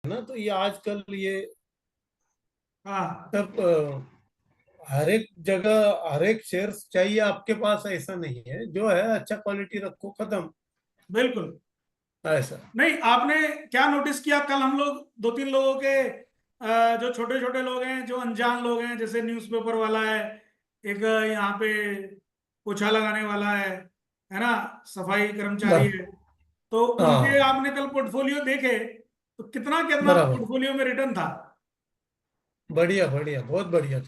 ना, तो ये आजकल ये हाँ सब हर एक जगह हर एक शेयर चाहिए आपके पास, ऐसा नहीं है। जो है अच्छा क्वालिटी रखो, खत्म। बिल्कुल। ऐसा। नहीं, आपने क्या नोटिस किया, कल हम लोग दो तीन लोगों के जो छोटे छोटे लोग हैं, जो अनजान लोग हैं, जैसे न्यूज़पेपर वाला है, एक यहाँ पे पोछा लगाने वाला है ना, सफाई कर्मचारी बर है, तो उनके हाँ, आपने कल पोर्टफोलियो देखे, तो कितना कितना बराबर। पोर्टफोलियो में रिटर्न था। बढ़िया बढ़िया, बहुत बढ़िया।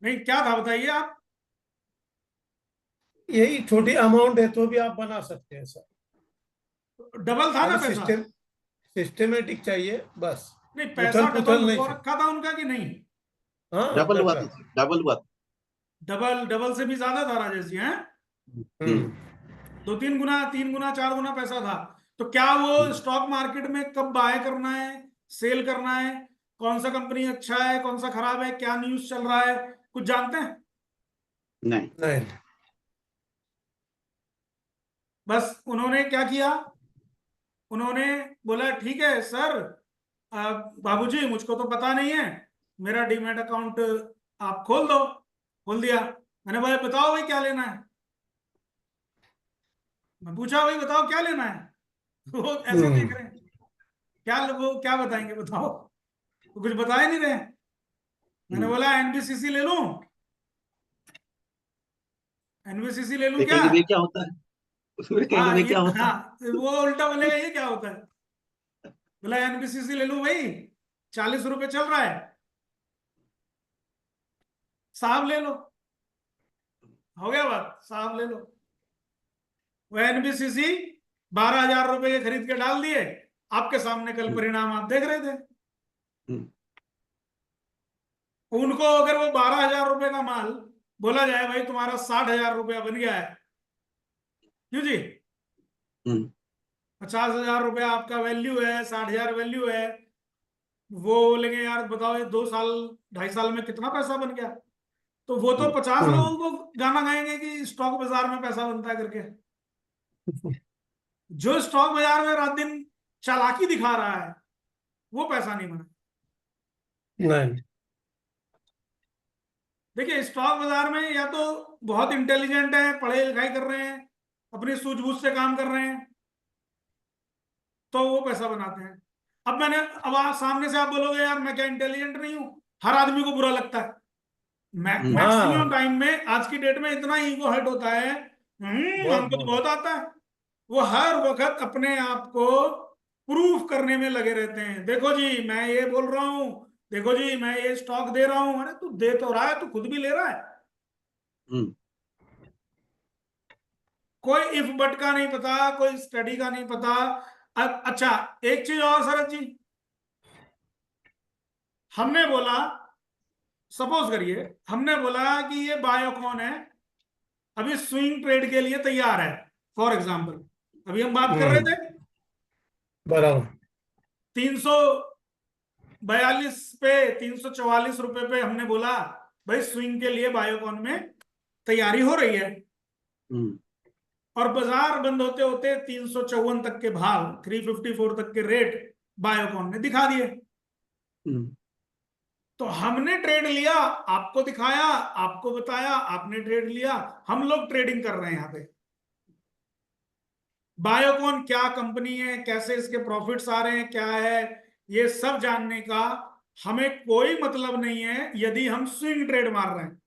नहीं, क्या था बताइए आप। यही छोटी अमाउंट है तो भी आप बना सकते हैं सर। डबल था ना खाली पैसा। सिस्टमेटिक चाहिए बस। नहीं, पैसा उथल डबल पुथल नहीं हो चाहिए। रखा था उनका कि नहीं। हाँ, डबल लग हुआ रहा था है। सर, डबल हुआ था। डबल डबल से भी ज्यादा था राजेश जी, हैं। हम्म। हम्म। दो तीन गुना, तीन गुना, चार गुना पैसा था। तो क्या वो हम्म। स्टॉक मार्केट में कब बाय करना है, सेल करना है, कौन सा कंपनी अच्छा है, कौन सा खराब है, क्या न्यूज़ चल रहा है, कुछ जानते हैं। नहीं। नहीं। बस उन्होंने क्या किया, उन्होंने बोला ठीक है सर, बाबूजी मुझको तो पता नहीं है, मेरा डीमैट अकाउंट आप खोल दो। खोल दिया। मैंने बोला बताओ भाई क्या लेना है। मैं पूछा भाई बताओ क्या लेना है। वो ऐसे हम्म। देख रहे हैं, क्या वो क्या बताएंगे बताओ, वो कुछ बता ही नहीं रहे। मैंने हम्म। बोला एनबीसीसी ले लूं, एनबीसीसी ले लूं क्या। देखेंगे ये क्या होता है, उसमें हाँ कहेंगे ये ये, क्या होता है। हाँ वो उल्टा बोलेगा ये क्या होता है। बोला एनबीसीसी ले लूं भाई, 40 रुपए चल रहा है, साहब ले लो। हो गया बात, साहब ले लो। वो एनबीसीसी 12,000 रुपए के खरीद के डाल दिए। आपके सामने कल हम्म। परिणाम आप देख रहे थे। हम्म। उनको अगर वो 12,000 रुपए का माल बोला जाए भाई तुम्हारा 60,000 रुपया बन गया है, क्यों जी, हम्म। 50,000 रुपया आपका वैल्यू है, 60,000 वैल्यू है, वो बोलेंगे यार बताओ ये 2 साल 2.5 साल में कितना पैसा बन गया। तो वो तो हम्म। 50 हम्म। लोगों को गाना गाएंगे कि स्टॉक बाजार में पैसा बनता है करके। जो स्टॉक बाजार में रात दिन चालाकी दिखा रहा है, वो पैसा नहीं बना। नहीं। देखिए स्टॉक बाजार में या तो बहुत इंटेलिजेंट है, पढ़ाई लिखाई कर रहे हैं, अपनी सूझबूझ से काम कर रहे हैं, तो वो पैसा बनाते हैं। अब आप सामने से आप बोलोगे यार मैं क्या इंटेलिजेंट नहीं हूं, हर आदमी को बुरा लगता है। हम्म। मैक्सिमम हाँ, टाइम में आज की डेट में इतना ईगो हर्ट होता है, बहुत हमको तो बहुत। बहुत आता है। वो हर वक्त अपने आप को प्रूफ करने में लगे रहते हैं, देखो जी मैं ये बोल रहा हूं, देखो जी मैं ये स्टॉक दे रहा हूं। अरे तू दे तो रहा है, तू खुद भी ले रहा है। हम्म। कोई इफ बट का नहीं पता, कोई स्टडी का नहीं पता। अच्छा, एक चीज और शरद जी, हमने बोला, सपोज करिए हमने बोला कि ये बायोकॉन है, अभी स्विंग ट्रेड के लिए तैयार है, फॉर एग्जाम्पल, अभी हम बात कर रहे हम्म। थे बराबर। 342 पे, 344 रुपए पे हमने बोला भाई स्विंग के लिए बायोकॉन में तैयारी हो रही है, हम्म। और बाजार बंद होते होते 354 तक के भाव, 354 तक के रेट बायोकॉन ने दिखा दिए। हम्म। तो हमने ट्रेड लिया, आपको दिखाया, आपको बताया, आपने ट्रेड लिया, हम लोग ट्रेडिंग कर रहे हैं यहाँ पे। बायोकॉन क्या कंपनी है, कैसे इसके प्रॉफिट्स आ रहे हैं, क्या है, ये सब जानने का हमें कोई मतलब नहीं है यदि हम स्विंग ट्रेड मार रहे हैं।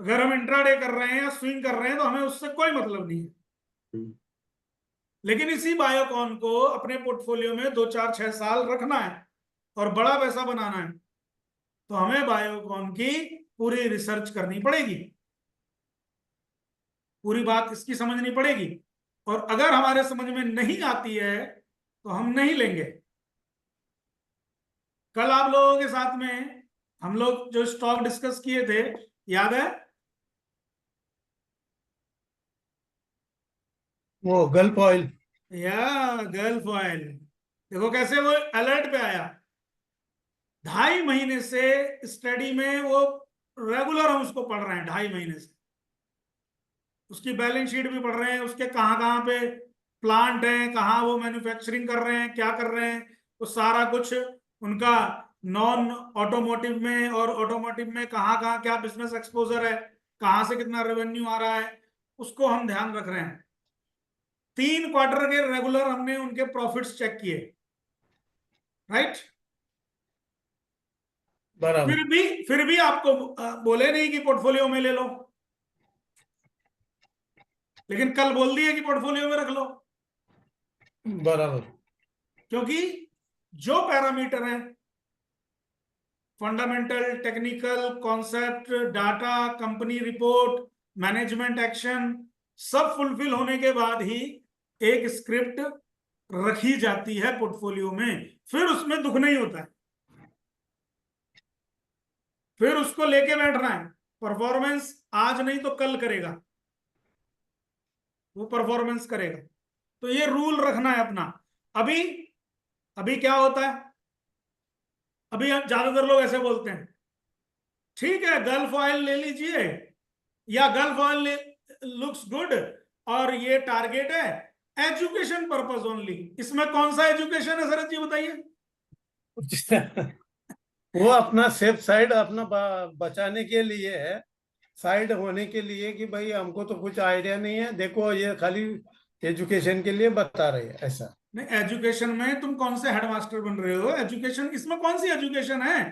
अगर हम इंट्राडे कर रहे हैं या स्विंग कर रहे हैं तो हमें उससे कोई मतलब नहीं है। हम्म। लेकिन इसी बायोकॉन को अपने पोर्टफोलियो में 2 4 6 साल रखना है और बड़ा पैसा बनाना है, तो हमें बायोकॉन की पूरी रिसर्च करनी पड़ेगी, पूरी बात इसकी समझनी पड़ेगी। और अगर हमारे समझ में नहीं आती है तो हम नहीं लेंगे। कल आप लोगों के साथ में हम लोग जो स्टॉक डिस्कस किए थे, याद है। वो गल्फ ऑयल। या गल्फ ऑयल, देखो कैसे वो अलर्ट पे आया। 2.5 महीने से स्टडी में वो रेगुलर हम उसको पढ़ रहे हैं, 2.5 महीने से उसकी बैलेंस शीट भी पढ़ रहे हैं, उसके कहाँ कहाँ पे प्लांट है, कहाँ वो मैन्युफैक्चरिंग कर रहे हैं, क्या कर रहे हैं, तो सारा कुछ उनका नॉन ऑटोमोटिव में और ऑटोमोटिव में कहाँ कहाँ क्या बिजनेस एक्सपोजर है, कहाँ से कितना रेवेन्यू आ रहा है, उसको हम ध्यान रख रहे हैं। 3 क्वार्टर के रेगुलर हमने उनके प्रॉफिट्स चेक किए, राइट। बराबर फिर भी आपको बोले नहीं कि पोर्टफोलियो में ले लो, लेकिन कल बोल दिए कि पोर्टफोलियो में रख लो, बराबर। क्योंकि जो पैरामीटर है, fundamental, technical, concept, data, company report, management action, सब फुलफिल होने के बाद ही एक स्क्रिप्ट रखी जाती है पोर्टफोलियो में। फिर उसमें दुख नहीं होता है, फिर उसको लेके बैठना है। परफॉर्मेंस आज नहीं तो कल करेगा, वो परफॉर्मेंस करेगा। तो ये रूल रखना है अपना। अभी अभी क्या होता है, अभी ज्यादातर लोग ऐसे बोलते हैं, ठीक है गल्फ ऑयल ले लीजिए, या गल्फ ऑयल लुक्स गुड, और ये टारगेट है एजुकेशन पर्पस ओनली। इसमें कौन सा एजुकेशन है शरद जी, बताइए। वो अपना सेफ साइड अपना बचाने के लिए है, साइड होने के लिए कि भाई हमको तो कुछ आइडिया नहीं है, देखो ये खाली एजुकेशन के लिए बता रहे हैं ऐसा। नहीं, एजुकेशन में तुम कौन से हेडमास्टर बन रहे हो? एजुकेशन, इसमें कौन सी एजुकेशन है?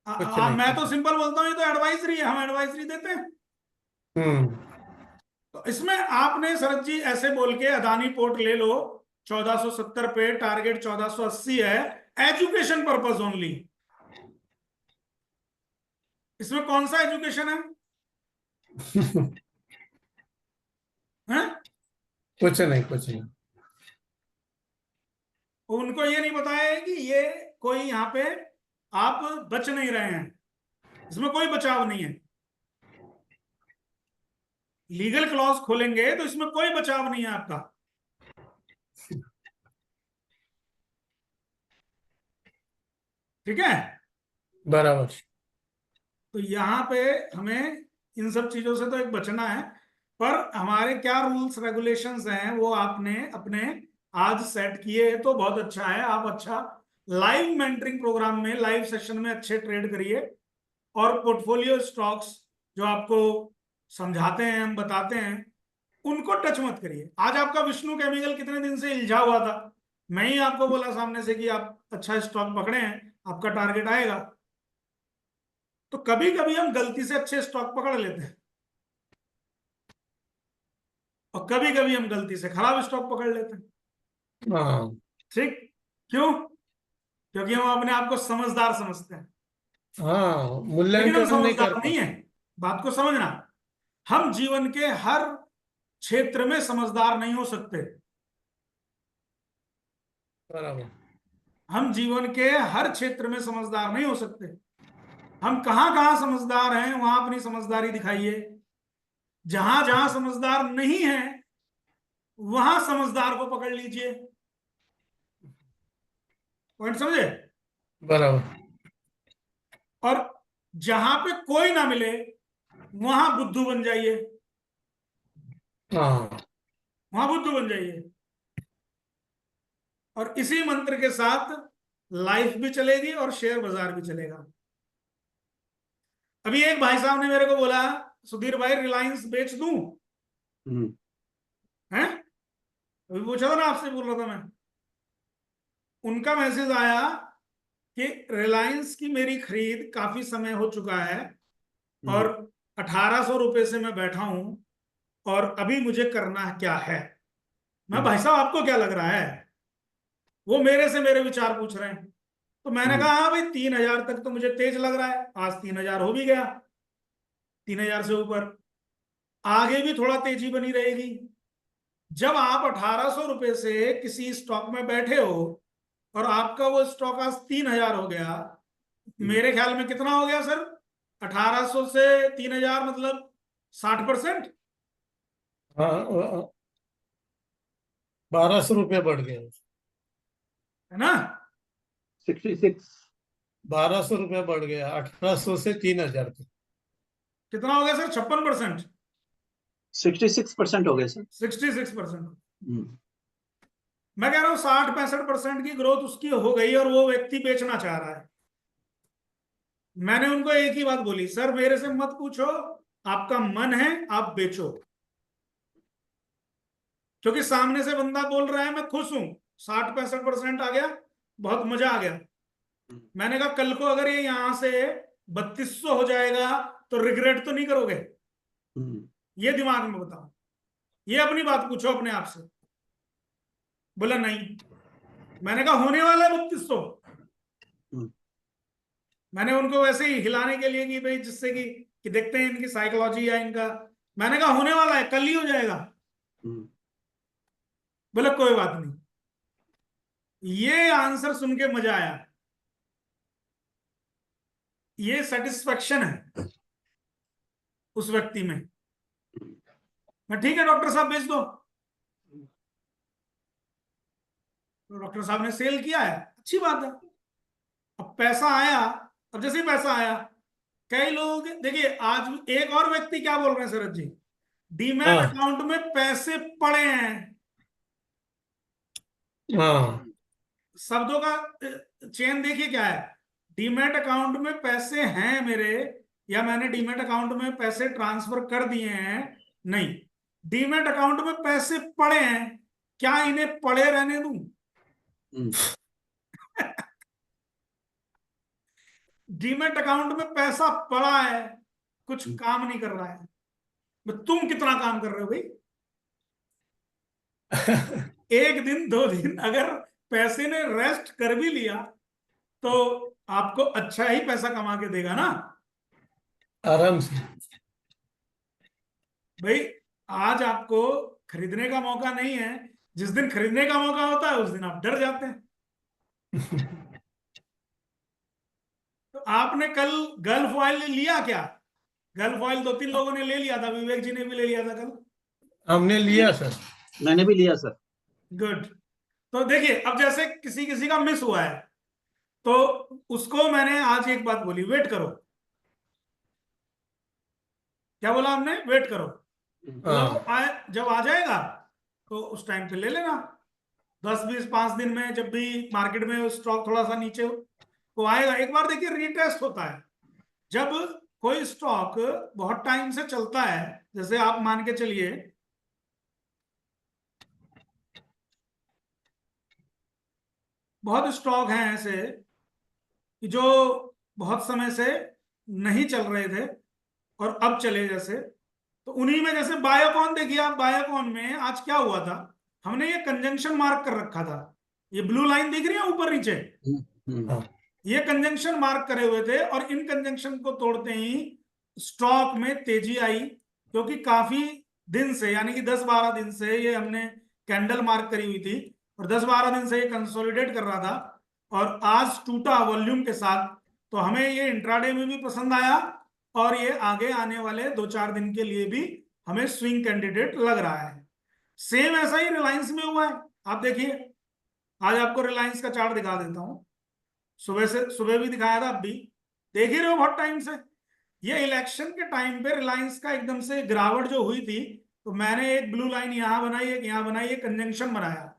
कुछ नहीं मैं तो कुछ सिंपल बोलता हूँ, ये तो एडवाइजरी है, हम एडवाइजरी देते हैं। हम्म। तो इसमें आपने शरद जी ऐसे बोल के अदानी पोर्ट ले लो, 1470 पे टारगेट 1480 है, एजुकेशन पर्पस ओनली। इसमें कौन सा एजुकेशन है? हैं? कुछ नहीं कुछ नहीं। उनको ये नहीं बताया है कि ये कोई यहाँ पे आप बच नहीं रहे हैं, इसमें कोई बचाव नहीं है। लीगल क्लॉज खोलेंगे तो इसमें कोई बचाव नहीं है आपका। ठीक है, बराबर। तो यहाँ पे हमें इन सब चीजों से तो एक बचना है, पर हमारे क्या रूल्स रेगुलेशंस हैं वो आपने अपने आज सेट किए तो बहुत अच्छा है। आप अच्छा लाइव मेंटरिंग प्रोग्राम में, लाइव सेशन में अच्छे ट्रेड करिए, और पोर्टफोलियो स्टॉक्स जो आपको समझाते हैं, हम बताते हैं, उनको टच मत करिए। आज आपका विष्णु केमिकल कितने दिन से इल्झा हुआ था, मैं ही आपको बोला सामने से कि आप अच्छा स्टॉक पकड़े हैं, आपका टारगेट आएगा। तो कभी कभी हम गलती से अच्छे स्टॉक पकड़ लेते हैं, और कभी कभी हम गलती से खराब स्टॉक पकड़ लेते हैं। हाँ ठीक, क्यों? क्योंकि हम अपने आप को समझदार समझते हैं, हाँ, लेकिन हम मूल्यांकन नहीं समझदार कर नहीं पाते। है। बात को समझना, हम जीवन के हर क्षेत्र में समझदार नहीं हो सकते। बराबर। हम जीवन के हर क्षेत्र में समझदार नहीं हो सकते। हम कहां कहां समझदार हैं वहां अपनी समझदारी दिखाइए, जहां जहां समझदार नहीं है वहां समझदार को पकड़ लीजिए। पॉइंट समझे? बराबर। और जहां पे कोई ना मिले वहां बुद्धू बन जाइए, हाँ वहां बुद्धू बन जाइए। और इसी मंत्र के साथ लाइफ भी चलेगी और शेयर बाजार भी चलेगा। अभी एक भाई साहब ने मेरे को बोला, सुधीर भाई रिलायंस बेच दूं? हम्म, हैं? अभी पूछा था ना आपसे, बोल रहा था मैं। उनका मैसेज आया कि रिलायंस की मेरी खरीद काफी समय हो चुका है, और 1800 रुपये से मैं बैठा हूं, और अभी मुझे करना क्या है। मैं, भाई साहब आपको क्या लग रहा है? वो मेरे से मेरे विचार पूछ रहे हैं। तो मैंने कहा हाँ भाई, 3000 तक तो मुझे तेज लग रहा है, आज 3000 हो भी गया, 3000 से ऊपर आगे भी थोड़ा तेजी बनी रहेगी। जब आप 1800 रुपये से किसी स्टॉक में बैठे हो और आपका वो स्टॉक आज 3000 हो गया, मेरे ख्याल में कितना हो गया सर? 1800 से 3000 मतलब 60%। हाँ, 1200 रुपये बढ़ गए। है ना? 66। 1200 रुपये बढ़ गया, 1800 से 3000 तक। कितना हो गया सर? 56%। 66% हो गए सर। 66%। मैं कह रहा हूं 60-65% की ग्रोथ उसकी हो गई और वो व्यक्ति बेचना चाह रहा है। मैंने उनको एक ही बात बोली, सर मेरे से मत पूछो, आपका मन है आप बेचो, क्योंकि सामने से बंदा बोल रहा है मैं खुश हूं, 60-65% आ गया, बहुत मजा आ गया। मैंने कहा कल को अगर ये यहां से 3200 हो जाएगा तो रिग्रेट तो नहीं करोगे? ये दिमाग में बताओ, ये अपनी बात पूछो अपने आप से। बोला नहीं। मैंने कहा होने वाला है 3200। मैंने उनको वैसे ही हिलाने के लिए कि भाई जिससे कि देखते हैं इनकी साइकोलॉजी या इनका, मैंने कहा होने वाला है, कल ही हो जाएगा। बोला कोई बात नहीं। ये आंसर सुन के मजा आया, ये सेटिस्फेक्शन है उस व्यक्ति में। मैं ठीक है डॉक्टर साहब भेज दो, तो डॉक्टर साहब ने सेल किया है, अच्छी बात है। अब पैसा आया, अब जैसे ही पैसा आया, कई लोग देखिए, आज एक और व्यक्ति क्या बोल रहे हैं शरद जी, डीमैट हाँ अकाउंट में पैसे पड़े हैं। हाँ शब्दों का चेन देखिए क्या है, डीमैट अकाउंट में पैसे हैं मेरे, या मैंने डीमैट अकाउंट में पैसे ट्रांसफर कर दिए हैं, नहीं, डीमैट अकाउंट में पैसे पड़े हैं, क्या इन्हें पड़े रहने दूं? डीमैट अकाउंट में पैसा पड़ा है, कुछ काम नहीं कर रहा है, तुम कितना काम कर रहे हो भाई? एक दिन 2 दिन अगर पैसे ने रेस्ट कर भी लिया तो आपको अच्छा ही पैसा कमा के देगा ना आराम से। भाई। आज आपको खरीदने का मौका नहीं है, जिस दिन खरीदने का मौका होता है उस दिन आप डर जाते हैं। तो आपने कल गल्फ ऑयल लिया क्या? गल्फ ऑयल 2-3 लोगों ने ले लिया था, विवेक जी ने भी ले लिया था कल। हमने लिया सर। मैंने भी लिया सर। गुड। तो देखिए, अब जैसे किसी किसी का मिस हुआ है, तो उसको मैंने आज एक बात बोली, वेट करो। क्या बोला हमने? वेट करो। मतलब जब आ जाएगा तो उस टाइम पे ले लेना, 10-20-5 दिन में, जब भी मार्केट में स्टॉक थोड़ा सा नीचे को आएगा। एक बार देखिए रीटेस्ट होता है, जब कोई स्टॉक बहुत टाइम से चलता है, जैसे आप मान के चलिए बहुत स्टॉक हैं ऐसे कि जो बहुत समय से नहीं चल रहे थे और अब चले, जैसे तो उन्हीं में जैसे बायोकॉन देखिए आप, बायोकॉन में आज क्या हुआ था, हमने ये कंजंक्शन मार्क कर रखा था, ये ब्लू लाइन दिख रही है ऊपर नीचे, ये कंजंक्शन मार्क करे हुए थे, और इन कंजंक्शन को तोड़ते ही स्टॉक में तेजी आई, क्योंकि काफी दिन से, यानी कि 10-12 दिन से ये हमने कैंडल मार्क करी हुई थी, और 10-12 दिन से ये कंसोलिडेट कर रहा था, और आज टूटा वॉल्यूम के साथ, तो हमें ये इंट्राडे में भी पसंद आया, और ये आगे आने वाले 2-4 दिन के लिए भी हमें स्विंग कैंडिडेट लग रहा है। सेम ऐसा ही रिलायंस में हुआ है। आप देखिए, आज आपको रिलायंस का चार्ट दिखा देता हूं, सुबह भी दिखाया था, अब भी देख ही रहे हो बहुत टाइम से। ये इलेक्शन के टाइम पे रिलायंस का एकदम से गिरावट जो हुई थी, तो मैंने एक ब्लू लाइन यहां बनाई, एक यहां बनाई, एक कंजंक्शन बनाया।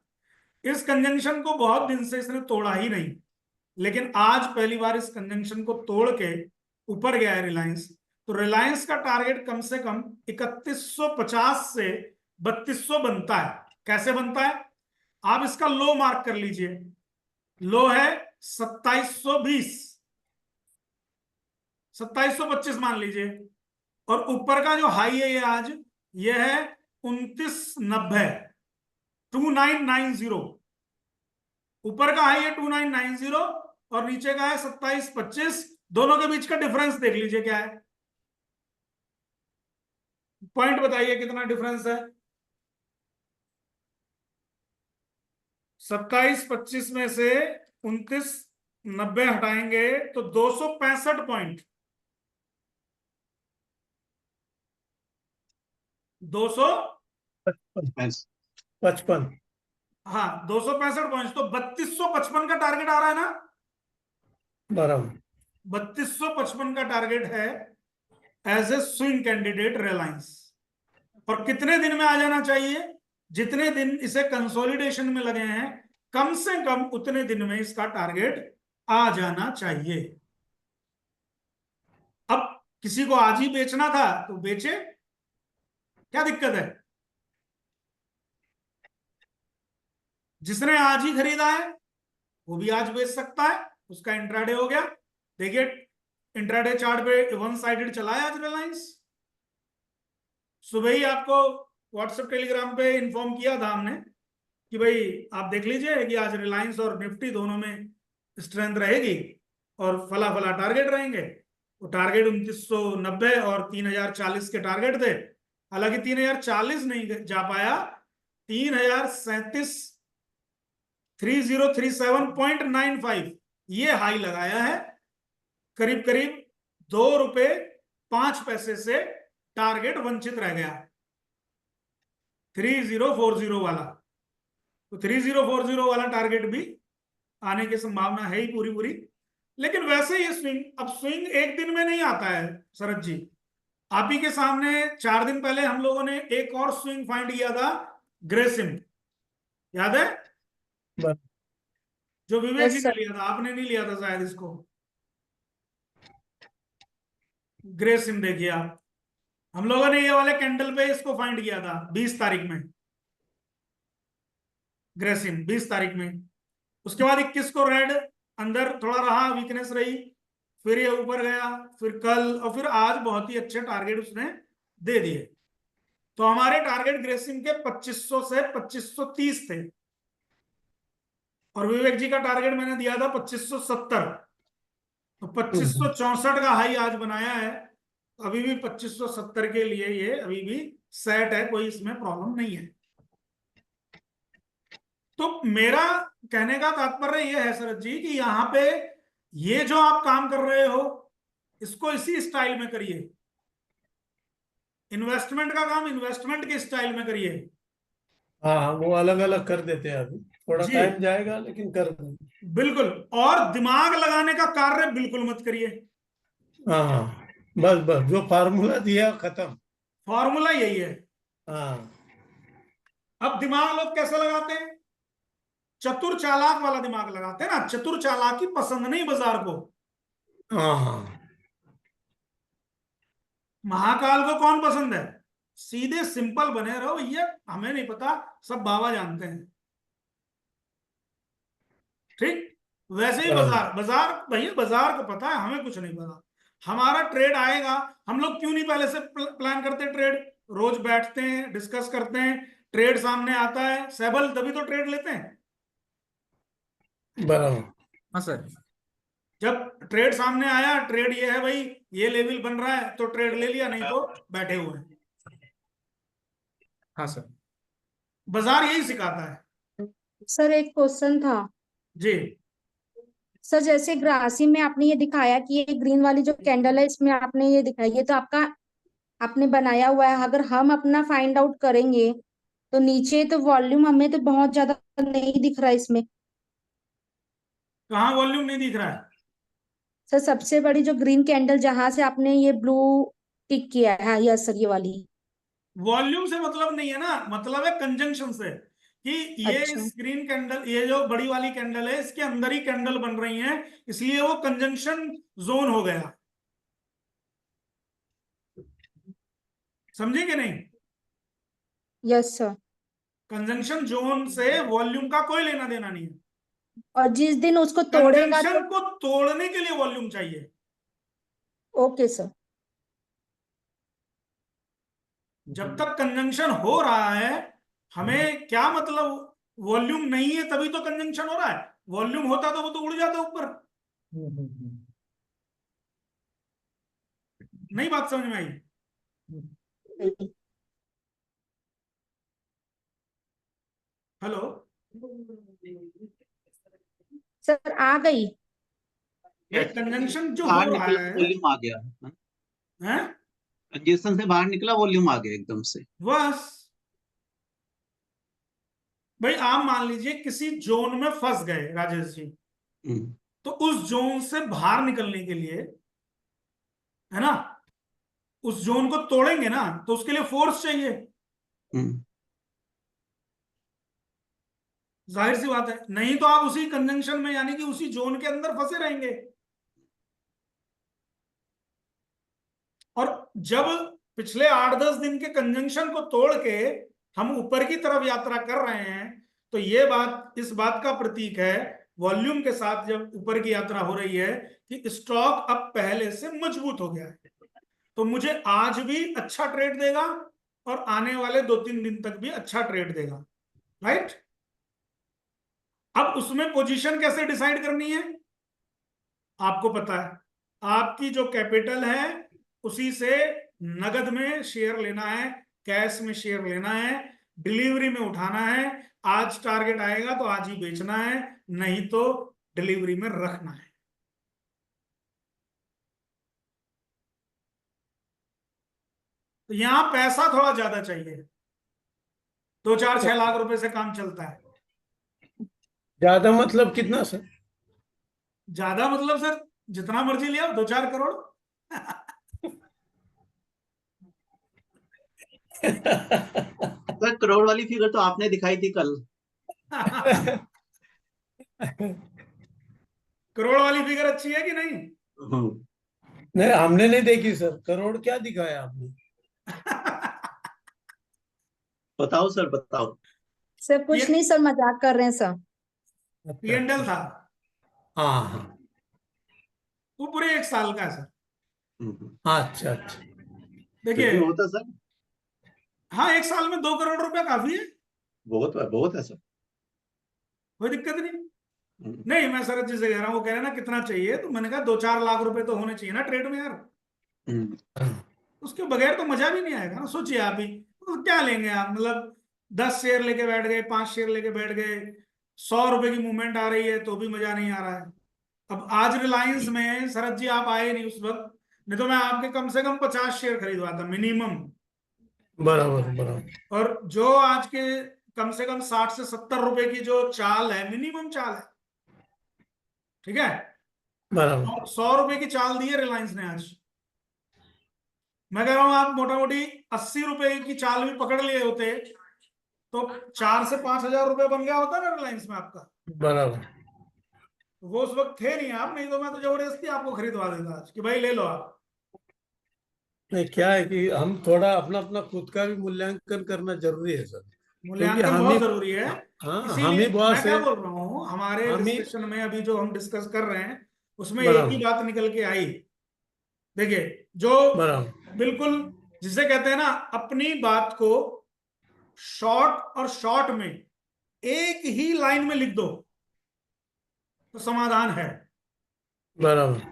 इस कंजंक्शन को बहुत दिन से इसने तोड़ा ही नहीं, लेकिन आज पहली बार इस कंजंक्शन को तोड़ के ऊपर गया है रिलायंस। तो रिलायंस का टारगेट कम से कम 3150 से 3200 बनता है। कैसे बनता है? आप इसका लो मार्क कर लीजिए, लो है 2720, 2725 मान लीजिए, और ऊपर का जो हाई है ये आज, ये है 2990, 2990। ऊपर का हाई है 2990 और नीचे का है 2725, दोनों के बीच का डिफरेंस देख लीजिए क्या है, पॉइंट बताइए कितना डिफरेंस है। 2725 में से 2990 हटाएंगे तो 265 पॉइंट, 55। हाँ 265 पॉइंट, तो 3255 का टारगेट आ रहा है ना, बराबर। 3255 का टारगेट है as a swing candidate Reliance. और कितने दिन में आ जाना चाहिए? जितने दिन इसे कंसोलिडेशन में लगे हैं, कम से कम उतने दिन में इसका टारगेट आ जाना चाहिए। अब किसी को आज ही बेचना था तो बेचे, क्या दिक्कत है? जिसने आज ही खरीदा है वो भी आज बेच सकता है, उसका इंट्राडे हो गया। देखिए इंट्राडे चार्ट पे वन साइडेड चला है आज रिलायंस। सुबह ही आपको व्हाट्सएप टेलीग्राम पे इन्फॉर्म किया था हमने कि भाई आप देख लीजिए कि आज रिलायंस और निफ्टी दोनों में स्ट्रेंथ रहेगी और फला फला टारगेट रहेंगे। वो टारगेट 2990 और 3040 के टारगेट थे। हालांकि 3040 नहीं जा पाया, 3037 3037.95 ये हाई लगाया है। करीब करीब ₹2.05 से टारगेट वंचित रह गया, 3040 वाला। तो 3040 वाला टारगेट भी आने की संभावना है ही पूरी पूरी। लेकिन वैसे ये स्विंग, अब स्विंग एक दिन में नहीं आता है शरद जी। आप ही के सामने 4 दिन पहले हम लोगों ने एक और स्विंग फाइंड किया था, ग्रेसिम, याद है? जो विवेक जी यस ने सर। लिया था, आपने नहीं लिया था शायद इसको। ग्रेसिम देखिए आप, हम लोगों ने ये वाले कैंडल पे इसको फाइंड किया था 20 तारीख में, ग्रेसिम 20 तारीख में। उसके बाद 21 को रेड अंदर थोड़ा रहा, वीकनेस रही, फिर ये ऊपर गया, फिर कल और फिर आज बहुत ही अच्छे टारगेट उसने दे दिए। तो हमारे टारगेट ग्रेसिम के 2500 से 2530 थे और विवेक जी का टारगेट मैंने दिया था 2570। तो 2564 का हाई आज बनाया है। अभी भी 2570 के लिए ये अभी भी सेट है, कोई इसमें प्रॉब्लम नहीं है। तो मेरा कहने का तात्पर्य यह है शरद जी कि यहां पे ये जो आप काम कर रहे हो इसको इसी स्टाइल में करिए। इन्वेस्टमेंट का काम इन्वेस्टमेंट के स्टाइल में करिए। हाँ, वो अलग अलग कर देते हैं, अभी थोड़ा जी टाइम जाएगा लेकिन कर देंगे। बिल्कुल, और दिमाग लगाने का कार्य बिल्कुल मत करिए। हाँ, बस बस जो फार्मूला दिया खत्म। फॉर्मूला यही है। हाँ अब दिमाग लोग कैसे लगाते हैं? चतुर चालाक वाला दिमाग लगाते हैं ना। चतुर चालाकी पसंद नहीं बाजार को। हाँ महाकाल को कौन पसंद है? सीधे सिंपल बने रहो भैया, हमें नहीं पता, सब बाबा जानते हैं। ठीक वैसे ही बाजार, बाजार भैया बाजार को पता है, हमें कुछ नहीं पता। हमारा ट्रेड आएगा, हम लोग क्यों नहीं पहले से प्लान करते ट्रेड? रोज बैठते हैं, डिस्कस करते हैं, ट्रेड सामने आता है सेबल, तभी तो ट्रेड लेते हैं। बराबर। हाँ सर। जब ट्रेड सामने आया, ट्रेड ये है भाई, ये लेवल बन रहा है तो ट्रेड ले लिया, नहीं तो बैठे हुए हैं। हाँ सर। बाजार यही सिखाता है। सर एक क्वेश्चन था जी सर, जैसे ग्रासिम में आपने ये दिखाया कि ये ग्रीन वाली जो कैंडल है इसमें आपने ये दिखाई, ये तो आपका आपने बनाया हुआ है। अगर हम अपना फाइंड आउट करेंगे तो नीचे तो वॉल्यूम हमें तो बहुत ज्यादा नहीं दिख रहा है इसमें। कहाँ वॉल्यूम नहीं दिख रहा है? सर सबसे बड़ी जो ग्रीन कैंडल जहां से आपने ये ब्लू टिक किया है, हाँ यस सर, ये वाली। वॉल्यूम से मतलब नहीं है ना, मतलब है कंजंक्शन से, कि ये अच्छा स्क्रीन कैंडल, ये जो बड़ी वाली कैंडल है इसके अंदर ही कैंडल बन रही है, इसलिए वो कंजंक्शन जोन हो गया। समझे कि नहीं? Yes sir. कंजंक्शन जोन से वॉल्यूम का कोई लेना देना नहीं है। और जिस दिन उसको तोड़ेगा तो कंजंक्शन को तोड़ने के लिए वॉल्यूम चाहिए। Okay sir. जब तक कंजंक्शन हो रहा है, हमें क्या मतलब? वॉल्यूम नहीं है तभी तो कंजंक्शन हो रहा है। वॉल्यूम होता तो वो तो उड़ जाता ऊपर। नहीं बात समझ में आई? हेलो सर आ गई। कंजंक्शन जो बाहर हो रहा निकला है, वॉल्यूम आ गया, हैं? कंजेशन से बाहर निकला वॉल्यूम आ गया एकदम से। बस भाई आप मान लीजिए किसी जोन में फंस गए राजेश जी, तो उस जोन से बाहर निकलने के लिए, है ना, उस जोन को तोड़ेंगे ना, तो उसके लिए फोर्स चाहिए। जाहिर सी बात है, नहीं तो आप उसी कंजंक्शन में यानी कि उसी जोन के अंदर फंसे रहेंगे। और जब पिछले 8-10 दिन के कंजंक्शन को तोड़ के हम ऊपर की तरफ यात्रा कर रहे हैं, तो ये बात इस बात का प्रतीक है, वॉल्यूम के साथ जब ऊपर की यात्रा हो रही है, कि स्टॉक अब पहले से मजबूत हो गया है। तो मुझे आज भी अच्छा ट्रेड देगा और आने वाले 2-3 दिन तक भी अच्छा ट्रेड देगा, राइट। अब उसमें पोजीशन कैसे डिसाइड करनी है, आपको पता है, आपकी जो कैपिटल है उसी से नगद में शेयर लेना है, कैश में शेयर लेना है, डिलीवरी में उठाना है। आज टारगेट आएगा तो आज ही बेचना है, नहीं तो डिलीवरी में रखना है। तो यहां पैसा थोड़ा ज्यादा चाहिए, 2-4-6 लाख रुपए से काम चलता है। ज्यादा मतलब कितना सर? ज्यादा मतलब सर जितना मर्जी लिया 2-4 करोड़। सर करोड़ वाली फिगर तो आपने दिखाई थी कल। करोड़ वाली फिगर अच्छी है कि नहीं? नहीं, हमने नहीं देखी सर, करोड़ क्या दिखाया आपने? बताओ सर बताओ। सर कुछ नहीं सर, मजाक कर रहे हैं सर। पीएनडल था, हाँ हाँ। वो पूरे 1 साल का है सर। अच्छा अच्छा। देखिए, कितनी होता सर? हाँ 1 साल में 2 करोड़ रुपया काफी है, बहुत है सर। कोई दिक्कत नहीं। नहीं, मैं शरद जी से कह रहा हूँ, वो कह रहे हैं ना कितना चाहिए, तो मैंने कहा 2-4 लाख रुपए तो होने चाहिए ना ट्रेड में यार। उसके बगैर तो मजा भी नहीं आएगा ना। सोचिए आप ही, तो क्या लेंगे आप, मतलब 10 शेयर लेके बैठ गए, 5 शेयर लेके बैठ गए, 100 रुपए की मूवमेंट आ रही है तो भी मजा नहीं आ रहा है। अब आज रिलायंस में शरद जी आप आए नहीं उस वक्त, नहीं तो मैं आपके कम से कम 50 शेयर खरीदवाता मिनिमम। बराबर बराबर। और जो आज के कम से कम 60 से 70 रुपए की जो चाल है, मिनिमम चाल है, ठीक है, बराबर। 100 रुपए की चाल दी है रिलायंस ने आज। मैं कह रहा हूं आप मोटा मोटी 80 रुपए की चाल भी पकड़ लिए होते तो 4 से 5 हजार रुपए बन गया होता ना रिलायंस में आपका। बराबर। वो उस वक्त थे नहीं आप, नहीं तो मैं तो जबरदस्ती आपको खरीदवा देता आज कि भाई ले लो आप। नहीं, क्या है कि हम थोड़ा अपना अपना खुद का भी मूल्यांकन करना जरूरी है सर, क्योंकि मूल्यांकन हम ही, बहुत जरूरी है। हाँ हम इसीलिए ही मैं बॉस क्या है। बोल रहा हूँ, हमारे हम ही। डिस्कशन में अभी जो हम डिस्कस कर रहे हैं उसमें एक ही बराबर बात निकल के आई। देखिए, जो बराबर। बिल्कुल जिसे कहते हैं ना, अपनी बात को शॉर्ट और शॉर्ट में एक ही लाइन में लिख दो तो समाधान है, बराबर।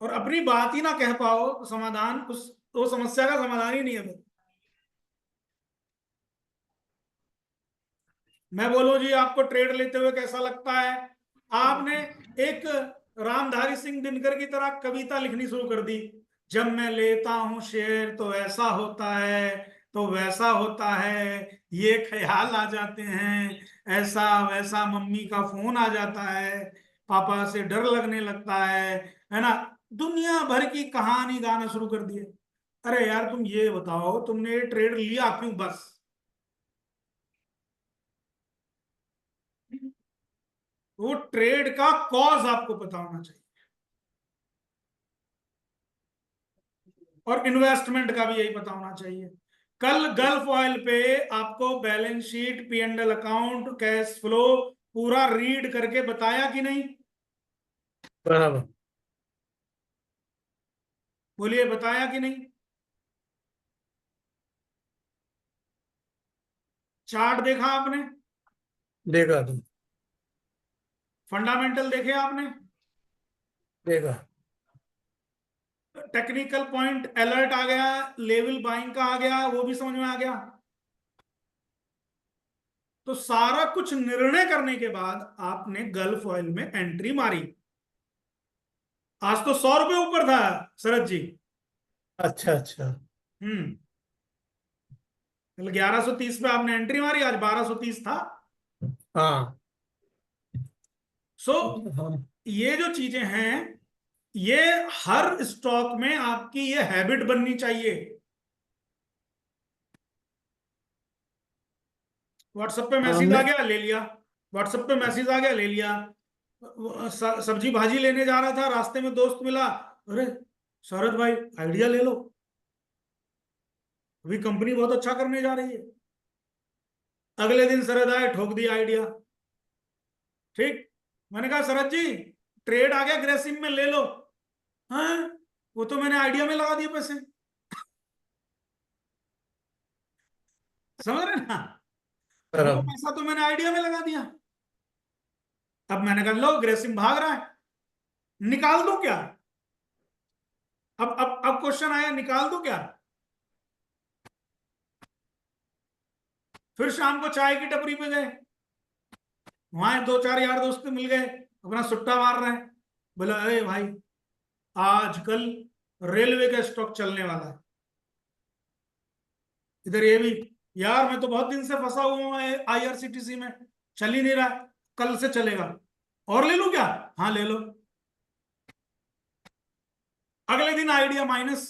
और अपनी बात ही ना कह पाओ तो समाधान उस तो समस्या का समाधान ही नहीं है फिर। मैं बोलूं जी आपको ट्रेड लेते हुए कैसा लगता है, आपने एक रामधारी सिंह दिनकर की तरह कविता लिखनी शुरू कर दी, जब मैं लेता हूं शेयर तो ऐसा होता है तो वैसा होता है, ये ख्याल आ जाते हैं ऐसा वैसा, मम्मी का फोन आ जाता है, पापा से डर लगने लगता है ना, दुनिया भर की कहानी गाना शुरू कर दिए। अरे यार तुम ये बताओ, तुमने ये ट्रेड लिया क्यों? बस वो ट्रेड का कॉज आपको पता होना चाहिए, और इन्वेस्टमेंट का भी यही पता होना चाहिए। कल गल्फ ऑयल पे आपको balance sheet, PNL account, cash flow पूरा रीड करके बताया कि नहीं? बराबर। बोलिए, बताया कि नहीं? चार्ट देखा आपने? देगा तुम। फंडामेंटल देखे आपने? देगा। टेक्निकल पॉइंट अलर्ट आ गया, लेवल बाइंग का आ गया, वो भी समझ में आ गया। तो सारा कुछ निर्णय करने के बाद आपने गल्फ ऑयल में एंट्री मारी। आज तो 100 रुपए ऊपर था शरद जी। अच्छा अच्छा। 1130 पे आपने एंट्री मारी, आज 1230 था। हाँ सो हाँ। ये जो चीजें हैं, ये हर स्टॉक में आपकी ये हैबिट बननी चाहिए। व्हाट्सएप पे मैसेज आ मैं गया, ले लिया। व्हाट्सएप पे मैसेज आ गया, ले लिया। सब्जी भाजी लेने जा रहा था, रास्ते में दोस्त मिला, अरे शरद भाई आइडिया ले लो, अभी कंपनी बहुत अच्छा करने जा रही है। अगले दिन शरद आए, ठोक दिया आइडिया। ठीक, मैंने कहा शरद जी ट्रेड आ गया ग्रेसिम में, ले लो। हाँ, वो तो मैंने आइडिया में लगा दिए पैसे। समझ रहे ना, वो बराबर। पैसा तो मैंने आइडिया में लगा दिया। अब मैंने कहा लो ग्रेसिम भाग रहा है, निकाल दूं क्या? अब क्वेश्चन आया, निकाल दूं क्या? फिर शाम को चाय की टपरी पे गए, वहां दो चार यार दोस्त मिल गए, अपना सुट्टा मार रहे हैं। बोला अरे भाई आजकल रेलवे का स्टॉक चलने वाला है, इधर ये भी। यार मैं तो बहुत दिन से फंसा हुआ हूँ आईआरसीटीसी में, चल ही नहीं रहा, कल से चलेगा, और ले लूं क्या? हाँ ले लो। अगले दिन आइडिया माइनस,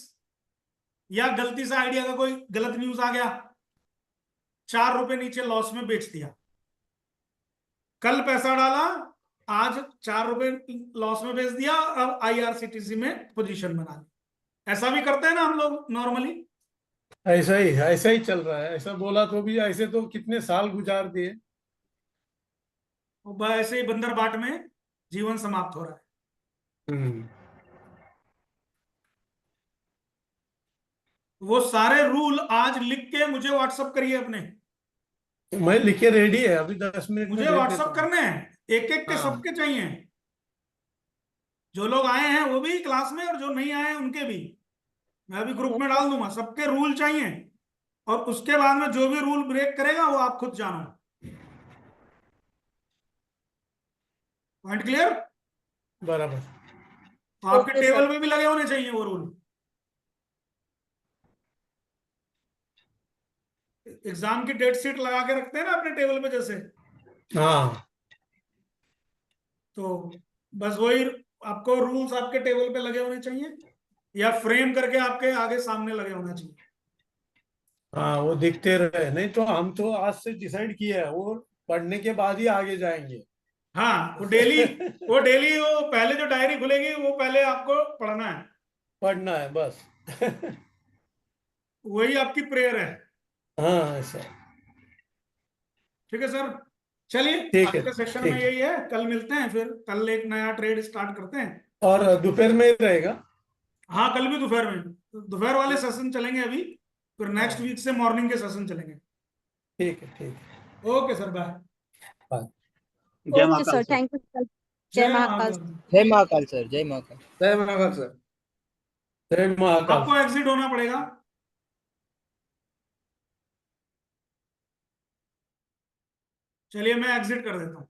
या गलती से आइडिया का कोई गलत न्यूज आ गया, 4 रुपए नीचे लॉस में बेच दिया। कल पैसा डाला, आज 4 रुपए लॉस में बेच दिया, अब आईआरसीटीसी में पोजीशन बना ली। ऐसा भी करते हैं ना हम लोग नॉर्मली। ऐसा ही चल रहा है। ऐसा बोला तो भी, ऐसे तो कितने साल गुजार दिए। ऐसे ही बंदर बाट में जीवन समाप्त हो रहा है। हम्म। वो सारे रूल आज लिख के मुझे व्हाट्सअप करिए अपने, मैं लिखे रेडी है, अभी 10 मिनट में मुझे भेज देता व्हाट्सअप हूँ। करने हैं, एक एक के हाँ। सबके चाहिए। जो लोग आए हैं वो भी क्लास में, और जो नहीं आए हैं उनके भी, मैं अभी ग्रुप में डाल दूंगा, सबके रूल चाहिए। और उसके बाद में जो भी रूल ब्रेक करेगा वो आप खुद जानो। Point clear? बराबर। आपके ओके टेबल सर। में भी लगे होने चाहिए वो रूल। एग्जाम की डेट शीट लगा के रखते हैं ना अपने टेबल पे जैसे, हाँ। तो बस वही आपको रूल्स आपके टेबल पे लगे होने चाहिए, या फ्रेम करके आपके आगे सामने लगे होना चाहिए। हाँ, वो दिखते रहे, नहीं तो हम तो आज से डिसाइड किए है, वो पढ़ने के बाद ही आगे जाएंगे। हाँ, वो डेली वो पहले जो डायरी खुलेगी वो पहले आपको पढ़ना है। पढ़ना है बस। वही आपकी प्रेयर है। हाँ, ऐसा। ठीक है सर, चलिए ठीक आज है। के सेशन में ठीक है। यही है, कल मिलते हैं, फिर कल एक नया ट्रेड स्टार्ट करते हैं। और दोपहर में ही रहेगा। हाँ कल भी दोपहर में, दोपहर वाले सेशन चलेंगे अभी, फिर नेक्स्ट हाँ, वीक से मॉर्निंग के सेशन चलेंगे। ठीक है। ठीक है। Okay sir, bye. बाय। जय okay Mahakal sir, sir. Thank you sir. जय जय महाकाल। महाकाल। जय महाकाल सर, जय महाकाल। जय महाकाल सर। जय महाकाल। आपको एग्जिट होना पड़ेगा। चलिए मैं एग्जिट कर देता हूँ।